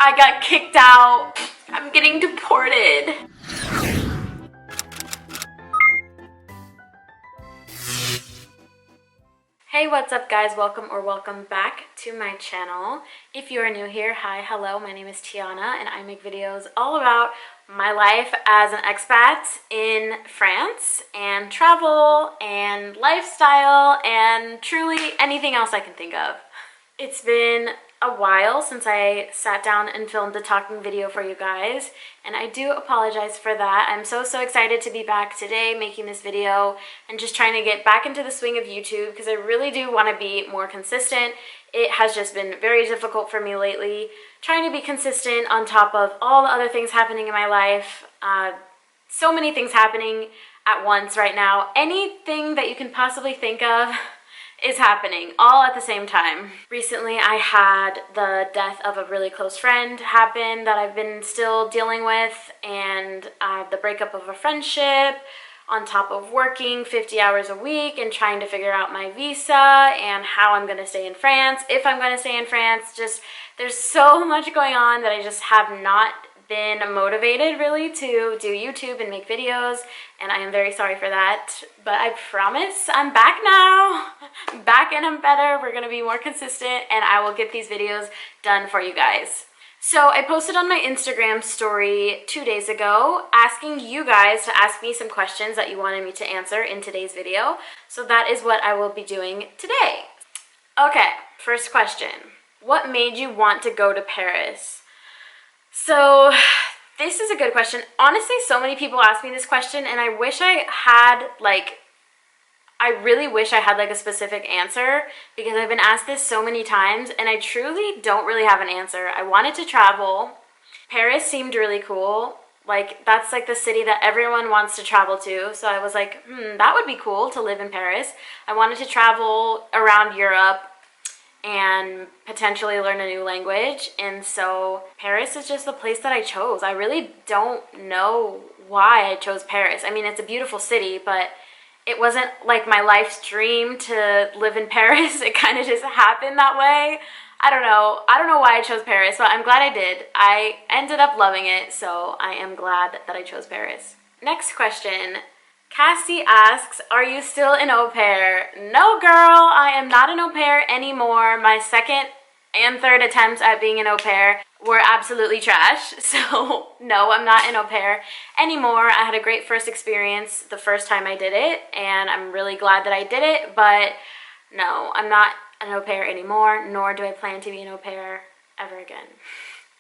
I got kicked out. I'm getting deported. Hey, what's up guys? Welcome back to my channel. If you are new here, hi, hello, my name is Tiana and I make videos all about my life as an expat in France and travel and lifestyle and truly anything else I can think of. It's been a while since I sat down and filmed a talking video for you guys, and I do apologize for that. I'm so excited to be back today making this video and just trying to get back into the swing of YouTube because I really do want to be more consistent. It has just been very difficult for me lately trying to be consistent on top of all the other things happening in my life. So many things happening at once right now. Anything that you can possibly think of is happening all at the same time. Recently I had the death of a really close friend happen that I've been still dealing with, and the breakup of a friendship on top of working 50 hours a week and trying to figure out my visa and how I'm going to stay in France, if I'm going to stay in France. Just there's so much going on that I just have not been motivated really to do YouTube and make videos, and I am very sorry for that, but I promise I'm back now. I'm back and I'm better. We're gonna be more consistent and I will get these videos done for you guys. So I posted on my Instagram story 2 days ago asking you guys to ask me some questions that you wanted me to answer in today's video, so that is what I will be doing today. Okay, first question. What made you want to go to Paris? So this is a good question. Honestly, so many people ask me this question and I wish I had I really wish I had a specific answer, because I've been asked this so many times and I truly don't really have an answer. I wanted to travel. Paris seemed really cool. That's the city that everyone wants to travel to. So I was like, that would be cool to live in Paris. I wanted to travel around Europe and potentially learn a new language, and so Paris is just the place that I chose. I really don't know why I chose Paris. I mean, it's a beautiful city, but it wasn't my life's dream to live in Paris. It kind of just happened that way. I don't know why I chose Paris, but I'm glad I did. I ended up loving it, so I am glad that I chose Paris. Next question. Cassie asks, are you still an au pair? No, girl, I am not an au pair anymore. My second and third attempts at being an au pair were absolutely trash. So no, I'm not an au pair anymore. I had a great first experience the first time I did it, and I'm really glad that I did it, but no, I'm not an au pair anymore, nor do I plan to be an au pair ever again.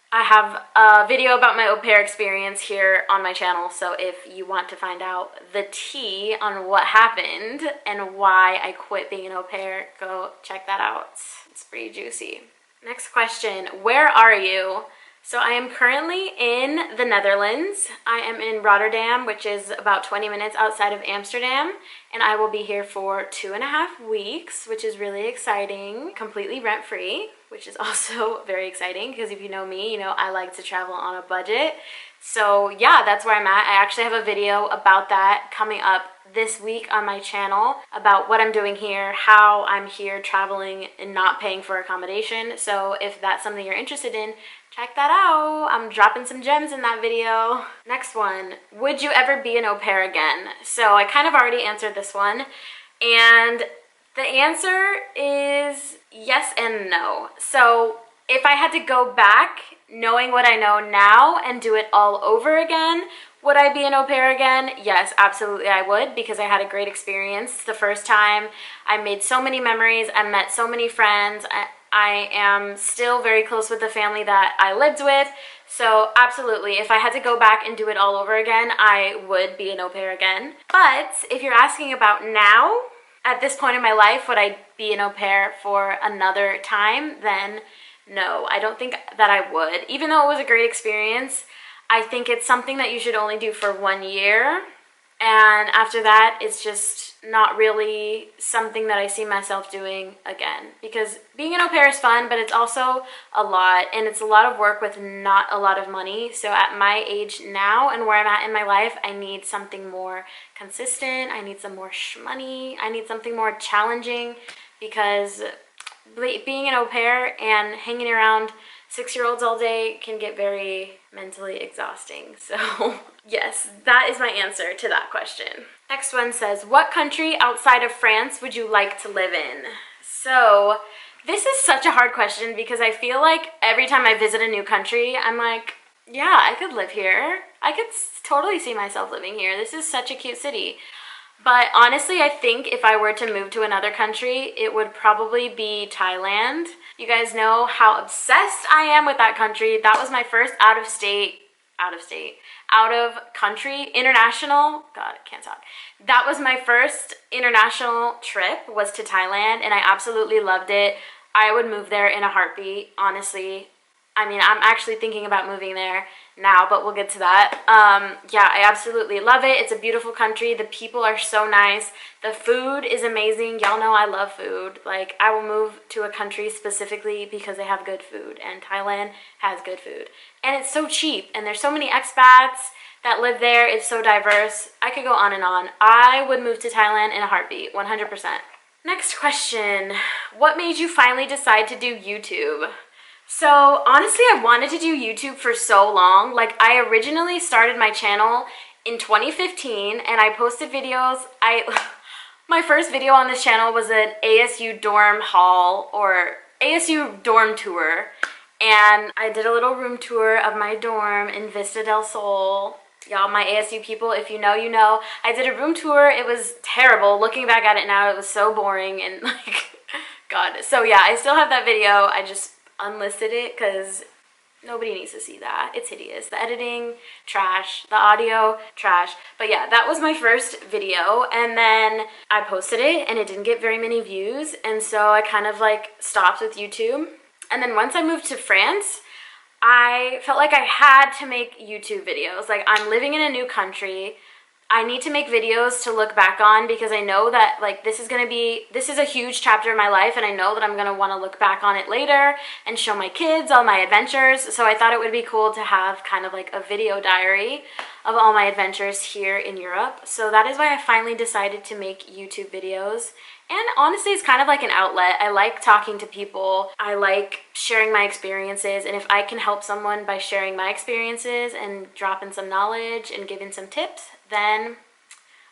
I have a video about my au pair experience here on my channel, so if you want to find out the tea on what happened and why I quit being an au pair, go check that out. It's pretty juicy. Next question, where are you? So I am currently in the Netherlands. I am in Rotterdam, which is about 20 minutes outside of Amsterdam, and I will be here for 2.5 weeks, which is really exciting. Completely rent-free, which is also very exciting, because if you know me, you know I like to travel on a budget. So yeah, that's where I'm at. I actually have a video about that coming up this week on my channel about what I'm doing here, how I'm here traveling and not paying for accommodation. So if that's something you're interested in, check that out. I'm dropping some gems in that video. Next one, would you ever be an au pair again? So I kind of already answered this one, and the answer is yes and no. So if I had to go back knowing what I know now and do it all over again, would I be an au pair again? Yes, absolutely I would, because I had a great experience the first time. I made so many memories. I met so many friends. I am still very close with the family that I lived with. So absolutely, if I had to go back and do it all over again, I would be an au pair again. But if you're asking about now, at this point in my life, would I be an au pair for another time? Then no, I don't think that I would. Even though it was a great experience, I think it's something that you should only do for 1 year. And after that, it's just not really something that I see myself doing again. Because being an au pair is fun, but it's also a lot. And it's a lot of work with not a lot of money. So at my age now and where I'm at in my life, I need something more consistent. I need some more money. I need something more challenging, because being an au pair and hanging around 6-year-olds all day can get very mentally exhausting. So yes, that is my answer to that question. Next one says, what country outside of France would you like to live in? So this is such a hard question because I feel like every time I visit a new country, I'm like, yeah, I could live here. I could totally see myself living here. This is such a cute city. But honestly, I think if I were to move to another country, it would probably be Thailand. You guys know how obsessed I am with that country. That was my first out of country, international, God, I can't talk. That was my first international trip, was to Thailand, and I absolutely loved it. I would move there in a heartbeat, honestly. I mean, I'm actually thinking about moving there now, but we'll get to that. Yeah, I absolutely love it. It's a beautiful country. The people are so nice. The food is amazing. Y'all know I love food. Like, I will move to a country specifically because they have good food, and Thailand has good food. And it's so cheap, and there's so many expats that live there. It's so diverse. I could go on and on. I would move to Thailand in a heartbeat, 100%. Next question. What made you finally decide to do YouTube? So honestly, I wanted to do YouTube for so long. Like, I originally started my channel in 2015 and I posted videos. My first video on this channel was an ASU dorm haul, or ASU dorm tour. And I did a little room tour of my dorm in Vista del Sol. Y'all, my ASU people, if you know, you know. I did a room tour. It was terrible. Looking back at it now, it was so boring and like, God. So yeah, I still have that video. I just unlisted it because nobody needs to see that. It's hideous. The editing, trash. The audio, trash. But yeah, that was my first video, and then I posted it and it didn't get very many views, and so I kind of like stopped with YouTube. And then once I moved to France, I felt like I had to make YouTube videos. Like, I'm living in a new country. I need to make videos to look back on because I know that like this is a huge chapter in my life, and I know that I'm going to want to look back on it later and show my kids all my adventures. So I thought it would be cool to have kind of like a video diary of all my adventures here in Europe. So that is why I finally decided to make YouTube videos. And honestly, it's kind of like an outlet. I like talking to people. I like sharing my experiences. And if I can help someone by sharing my experiences and dropping some knowledge and giving some tips, then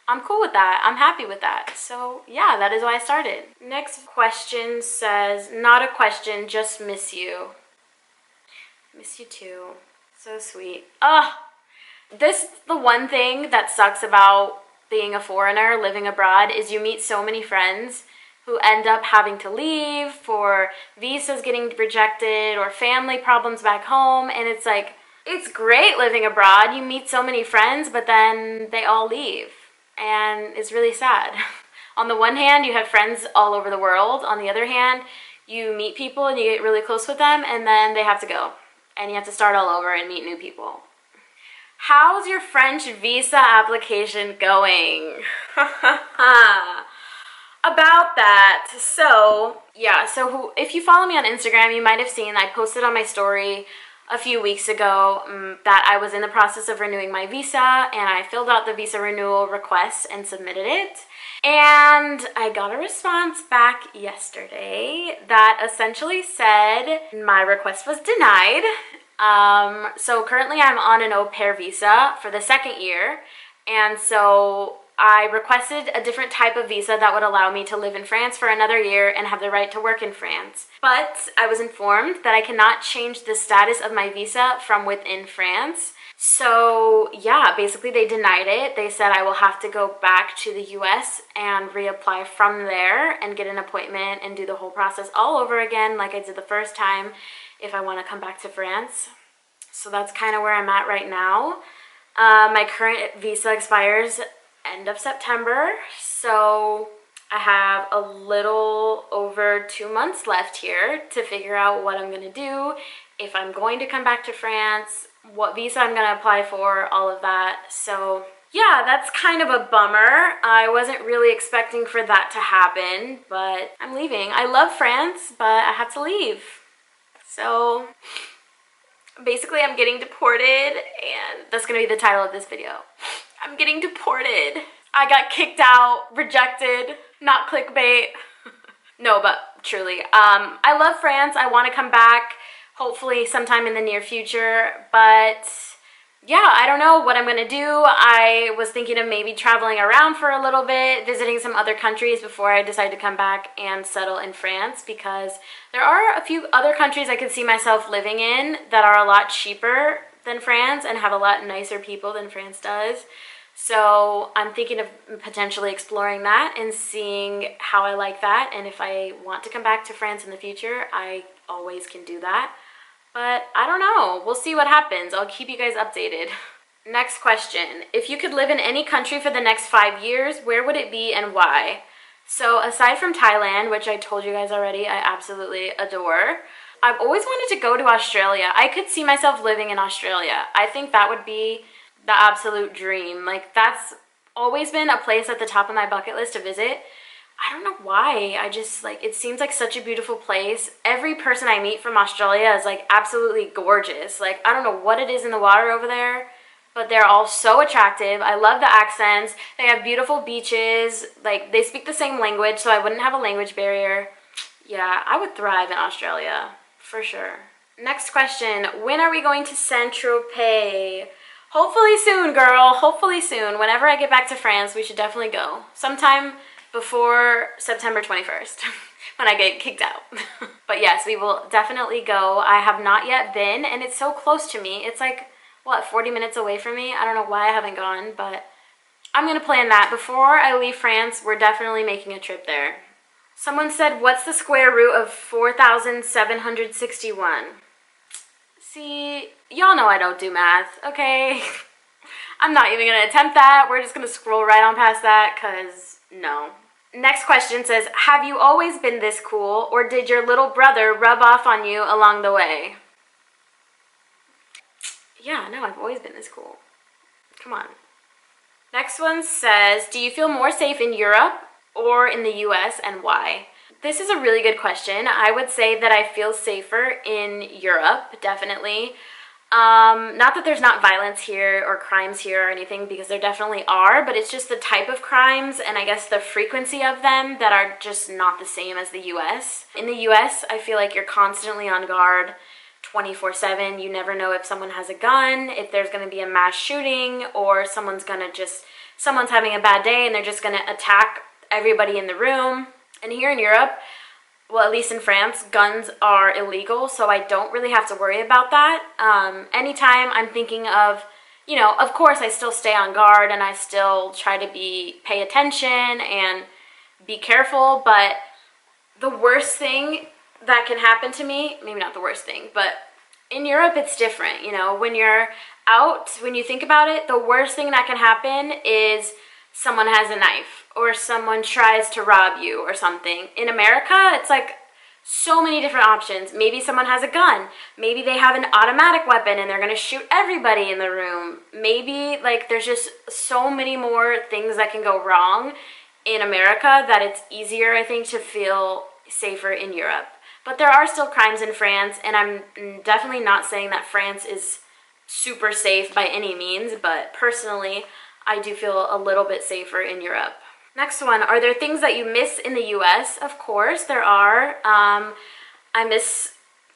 I'm cool with that. I'm happy with that. So yeah, that is why I started. Next question says, not a question, just miss you. Miss you too. So sweet. Ugh. This is the one thing that sucks about being a foreigner living abroad, is you meet so many friends who end up having to leave for visas getting rejected or family problems back home. And it's like, it's great living abroad. You meet so many friends, but then they all leave. And it's really sad. On the one hand, you have friends all over the world. On the other hand, you meet people and you get really close with them, and then they have to go. And you have to start all over and meet new people. How's your French visa application going? About that, so yeah, so if you follow me on Instagram, you might have seen I posted on my story a few weeks ago that I was in the process of renewing my visa, and I filled out the visa renewal request and submitted it. And I got a response back yesterday that essentially said my request was denied. So currently I'm on an au pair visa for the second year, and so I requested a different type of visa that would allow me to live in France for another year and have the right to work in France. But I was informed that I cannot change the status of my visa from within France. So yeah, basically they denied it. They said I will have to go back to the US and reapply from there and get an appointment and do the whole process all over again like I did the first time if I want to come back to France. So that's kind of where I'm at right now. My current visa expires end of September, so I have a little over 2 months left here to figure out what I'm gonna do, if I'm going to come back to France, what visa I'm gonna apply for, all of that. So yeah, that's kind of a bummer. I wasn't really expecting for that to happen, but I'm leaving. I love France, but I have to leave. So basically I'm getting deported, and that's gonna be the title of this video. I'm getting deported. I got kicked out, rejected, not clickbait. No, but truly, I love France. I want to come back, hopefully sometime in the near future. But yeah, I don't know what I'm gonna do. I was thinking of maybe traveling around for a little bit, visiting some other countries before I decide to come back and settle in France, because there are a few other countries I could see myself living in that are a lot cheaper than France and have a lot nicer people than France does. So I'm thinking of potentially exploring that and seeing how I like that. And if I want to come back to France in the future, I always can do that. But I don't know. We'll see what happens. I'll keep you guys updated. Next question. If you could live in any country for the next 5 years, where would it be and why? So aside from Thailand, which I told you guys already, I absolutely adore, I've always wanted to go to Australia. I could see myself living in Australia. I think that would be the absolute dream. Like, that's always been a place at the top of my bucket list to visit. I don't know why. I just, like, it seems like such a beautiful place. Every person I meet from Australia is, like, absolutely gorgeous. Like, I don't know what it is in the water over there, but they're all so attractive. I love the accents. They have beautiful beaches. Like, they speak the same language, so I wouldn't have a language barrier. Yeah, I would thrive in Australia, for sure. Next question. When are we going to Saint-Tropez? Hopefully soon, girl. Hopefully soon. Whenever I get back to France, we should definitely go. Sometime before September 21st, when I get kicked out. But yes, we will definitely go. I have not yet been, and it's so close to me. It's like, what, 40 minutes away from me? I don't know why I haven't gone, but I'm gonna plan that. Before I leave France, we're definitely making a trip there. Someone said, what's the square root of 4,761? See, y'all know I don't do math, okay? I'm not even gonna attempt that. We're just gonna scroll right on past that, cause no. Next question says, have you always been this cool, or did your little brother rub off on you along the way? Yeah, no, I've always been this cool. Come on. Next one says, do you feel more safe in Europe or in the US, and why? This is a really good question. I would say that I feel safer in Europe, definitely. Not that there's not violence here or crimes here or anything, because there definitely are, but it's just the type of crimes and I guess the frequency of them that are just not the same as the US. In the US, I feel like you're constantly on guard 24/7. You never know if someone has a gun, if there's going to be a mass shooting, or someone's having a bad day and they're just going to attack everybody in the room. And here in Europe, well, at least in France, guns are illegal, so I don't really have to worry about that. Anytime I'm thinking of, you know, of course I still stay on guard and I still try to pay attention and be careful, but the worst thing that can happen to me, maybe not the worst thing, but in Europe it's different, you know, when you're out, when you think about it, the worst thing that can happen is someone has a knife or someone tries to rob you or something. In America, it's like so many different options. Maybe someone has a gun. Maybe they have an automatic weapon and they're gonna shoot everybody in the room. Maybe, like, there's just so many more things that can go wrong in America that it's easier, I think, to feel safer in Europe. But there are still crimes in France, and I'm definitely not saying that France is super safe by any means, but personally, I do feel a little bit safer in Europe. Next one, are there things that you miss in the US? Of course, there are. I miss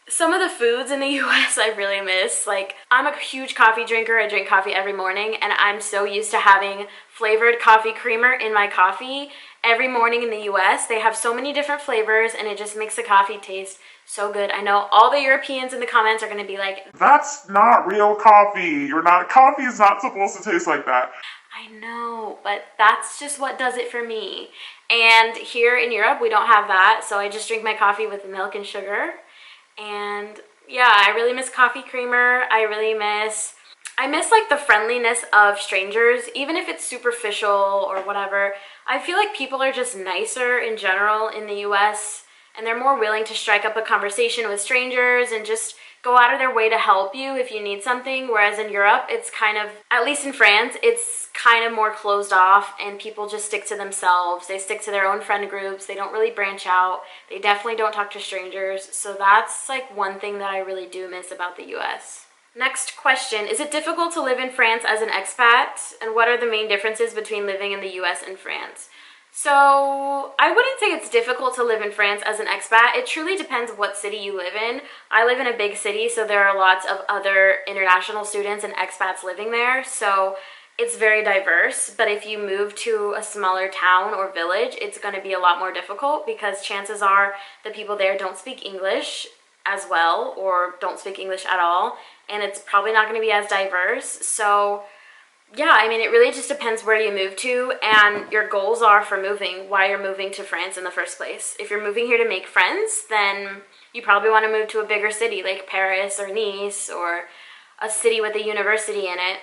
some of the foods in the US. I really miss. Like, I'm a huge coffee drinker. I drink coffee every morning, and I'm so used to having flavored coffee creamer in my coffee every morning in the US. They have so many different flavors, and it just makes the coffee taste so good. I know all the Europeans in the comments are going to be like, that's not real coffee. Coffee is not supposed to taste like that. I know, but that's just what does it for me. And here in Europe, we don't have that, so I just drink my coffee with milk and sugar. And yeah, I really miss coffee creamer. I miss like the friendliness of strangers, even if it's superficial or whatever. I feel like people are just nicer in general in the US, and they're more willing to strike up a conversation with strangers and just go out of their way to help you if you need something, whereas in Europe, it's kind of, at least in France, it's kind of more closed off and people just stick to themselves. They stick to their own friend groups. They don't really branch out. They definitely don't talk to strangers. So that's like one thing that I really do miss about the US. Next question, is it difficult to live in France as an expat? And what are the main differences between living in the US and France? So I wouldn't say it's difficult to live in France as an expat. It truly depends what city you live in. I live in a big city, so there are lots of other international students and expats living there. So it's very diverse. But if you move to a smaller town or village, it's going to be a lot more difficult because chances are the people there don't speak English as well or don't speak English at all. And it's probably not going to be as diverse. So yeah, I mean, it really just depends where you move to and your goals are for moving, why you're moving to France in the first place. If you're moving here to make friends, then you probably want to move to a bigger city like Paris or Nice or a city with a university in it.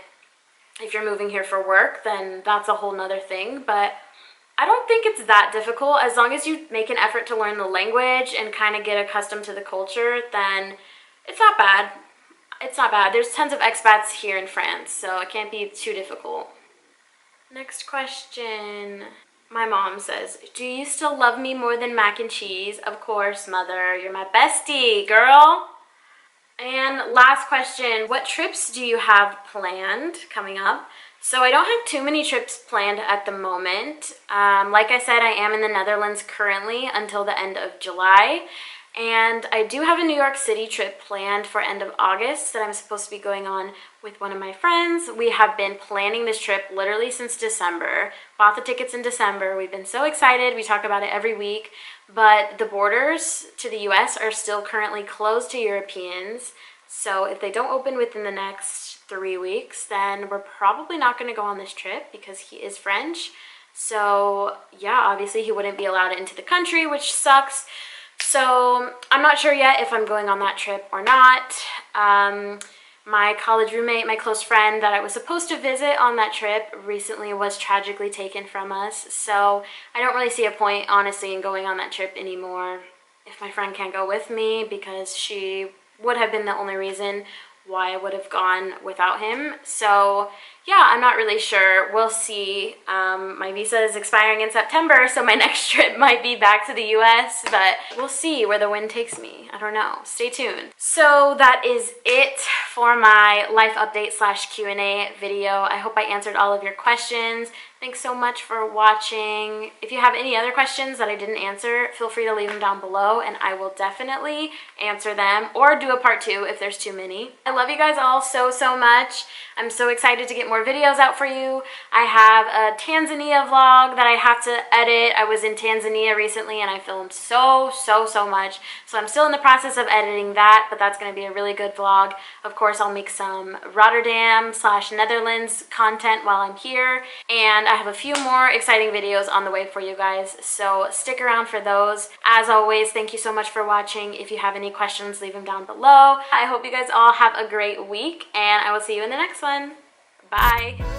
If you're moving here for work, then that's a whole nother thing. But I don't think it's that difficult. As long as you make an effort to learn the language and kind of get accustomed to the culture, then it's not bad. It's not bad. There's tons of expats here in France, so it can't be too difficult. Next question. My mom says, do you still love me more than mac and cheese? Of course, mother. You're my bestie, girl. And last question. What trips do you have planned coming up? So I don't have too many trips planned at the moment. Like I said, I am in the Netherlands currently until the end of July. And I do have a New York City trip planned for end of August that I'm supposed to be going on with one of my friends. We have been planning this trip literally since December. Bought the tickets in December. We've been so excited. We talk about it every week. But the borders to the US are still currently closed to Europeans. So if they don't open within the next 3 weeks, then we're probably not going to go on this trip because he is French. So yeah, obviously he wouldn't be allowed into the country, which sucks. So I'm not sure yet if I'm going on that trip or not. My college roommate, my close friend that I was supposed to visit on that trip recently was tragically taken from us. So I don't really see a point, honestly, in going on that trip anymore if my friend can't go with me because she would have been the only reason why I would have gone without him. So yeah, I'm not really sure. We'll see. My visa is expiring in September, so my next trip might be back to the US, but we'll see where the wind takes me. I don't know. Stay tuned. So that is it for my life update / Q&A video. I hope I answered all of your questions. Thanks so much for watching. If you have any other questions that I didn't answer, feel free to leave them down below and I will definitely answer them or do a part 2 if there's too many. I love you guys all so much. I'm so excited to get more videos out for you. I have a Tanzania vlog that I have to edit. I was in Tanzania recently and I filmed so much. So I'm still in the process of editing that, but that's going to be a really good vlog. Of course, I'll make some Rotterdam / Netherlands content while I'm here. And I have a few more exciting videos on the way for you guys, so stick around for those. As always, thank you so much for watching. If you have any questions, leave them down below. I hope you guys all have a great week, and I will see you in the next one. Bye!